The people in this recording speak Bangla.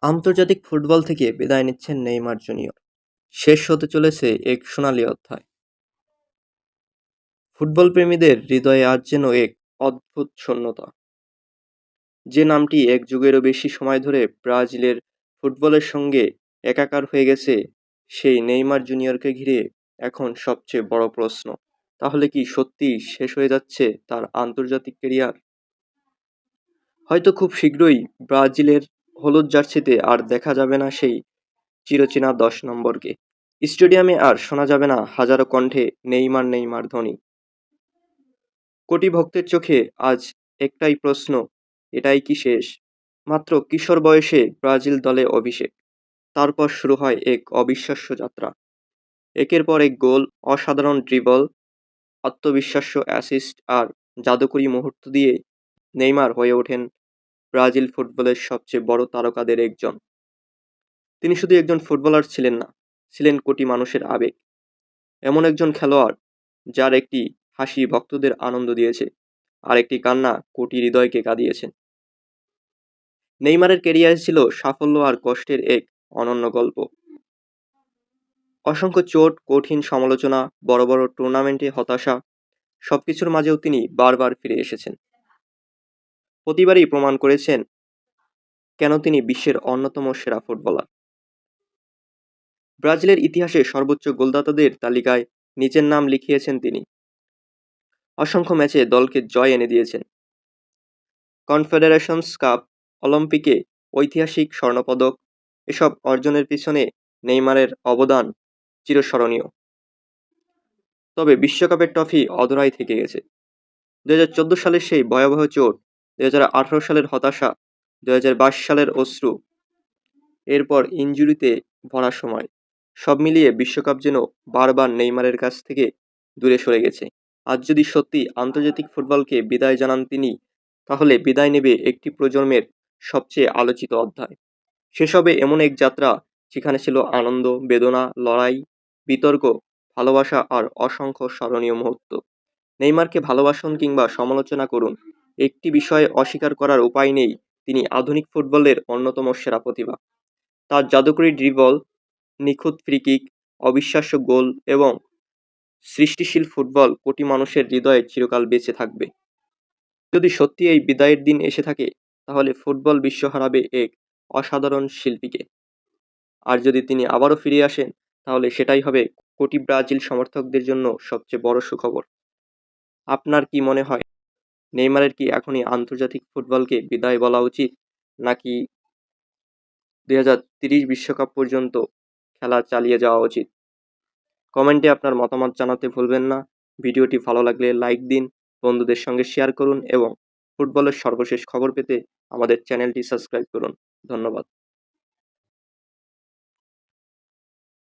আন্তর্জাতিক ফুটবল থেকে বিদায় নিচ্ছেন নেইমার জুনিয়র। শেষ হতে চলেছে এক সোনালি অধ্যায়। ফুটবল প্রেমীদের হৃদয়ে আজ যেন এক অদ্ভুত শূন্যতা। যে নামটি এক যুগেরও বেশি সময় ধরে ব্রাজিলের ফুটবলের সঙ্গে একাকার হয়ে গেছে, সেই নেইমার জুনিয়রকে ঘিরে এখন সবচেয়ে বড় প্রশ্ন, তাহলে কি সত্যিই শেষ হয়ে যাচ্ছে তার আন্তর্জাতিক ক্যারিয়ার? হয়তো খুব শীঘ্রই ব্রাজিলের হলুদ জার্সিতে আর দেখা যাবে না সেই চিরচেনা ১০ নম্বরকে। স্টেডিয়ামে আর শোনা যাবে না হাজারো কণ্ঠে নেইমার নেইমার ধ্বনি। কোটি ভক্তের চোখে আজ একটাই প্রশ্ন, এটাই কি শেষ? মাত্র কিশোর বয়সে ব্রাজিল দলে অভিষেক, তারপর শুরু হয় এক অবিশ্বাস্য যাত্রা। একের পর এক গোল, অসাধারণ ড্রিবল, আত্মবিশ্বাস্য অ্যাসিস্ট আর জাদুকরী মুহূর্ত দিয়ে নেইমার হয়ে ওঠেন ব্রাজিল ফুটবলের সবচেয়ে বড় তারকাদের একজন। তিনি শুধু একজন ফুটবলার ছিলেন না, ছিলেন কোটি মানুষের আবেগ। এমন একজন খেলোয়াড় যার একটি হাসি ভক্তদের আনন্দ দিয়েছে, আর একটি কান্না কোটি হৃদয়কে কাঁদিয়েছে। নেইমারের ক্যারিয়ার ছিল সাফল্য আর কষ্টের এক অনন্য গল্প। অসংখ্য চোট, কঠিন সমালোচনা, বড় বড় টুর্নামেন্টে হতাশা, সবকিছুর মাঝেও তিনি বারবার ফিরে এসেছেন। প্রতিবারই প্রমাণ করেছেন কেন তিনি বিশ্বের অন্যতম সেরা ফুটবলার। ব্রাজিলের ইতিহাসে সর্বোচ্চ গোলদাতাদের তালিকায় নিজের নাম লিখিয়েছেন তিনি। অসংখ্য ম্যাচে দলকে জয় এনে দিয়েছেন। কনফেডারেশনস কাপ, অলিম্পিকে ঐতিহাসিক স্বর্ণপদক, এসব অর্জনের পিছনে নেইমারের অবদান চিরস্মরণীয়। তবে বিশ্বকাপের ট্রফি অধরাই থেকে গেছে। 2014 সালের সেই ভয়াবহ চোট, 2018 সালের হতাশা, 2022 সালের অশ্রু, এরপর ইনজুরিতে ভরা সময়, সব মিলিয়ে বিশ্বকাপ যেন বারবার নেইমারের কাছ থেকে দূরে সরে গেছে। আজ যদি সত্যি আন্তর্জাতিক ফুটবলকে বিদায় জানান তিনি, তাহলে বিদায় নেবে একটি প্রজন্মের সবচেয়ে আলোচিত অধ্যায়। শেষ হবে এমন এক যাত্রা যেখানে ছিল আনন্দ, বেদনা, লড়াই, বিতর্ক, ভালোবাসা আর অসংখ্য স্মরণীয় মুহূর্ত। নেইমারকে ভালোবাসুন কিংবা সমালোচনা করুন, একটি বিষয়ে অস্বীকার করার উপায় নেই, তিনি আধুনিক ফুটবলের অন্যতম সেরা প্রতিভা। তার জাদুকরী ড্রিবল, নিখুঁত ফ্রি-কিক, অবিশ্বাস্য গোল এবং সৃষ্টিশীল ফুটবল কোটি মানুষের হৃদয়ে চিরকাল বেঁচে থাকবে। যদি সত্যি এই বিদায়ের দিন এসে থাকে, তাহলে ফুটবল বিশ্ব হারাবে এক অসাধারণ শিল্পীকে। আর যদি তিনি আবারও ফিরে আসেন, তাহলে সেটাই হবে কোটি ব্রাজিল সমর্থকদের জন্য সবচেয়ে বড় সুখবর। আপনার কি মনে হয়, নেইমারের কি এখনই আন্তর্জাতিক ফুটবলকে বিদায় বলা উচিত, নাকি 2030 বিশ্বকাপ পর্যন্ত খেলা চালিয়ে যাওয়া উচিত? কমেন্টে আপনার মতামত জানাতে ভুলবেন না। ভিডিওটি ভালো লাগলে লাইক দিন, বন্ধুদের সঙ্গে শেয়ার করুন এবং ফুটবলের সর্বশেষ খবর পেতে আমাদের চ্যানেলটি সাবস্ক্রাইব করুন। ধন্যবাদ।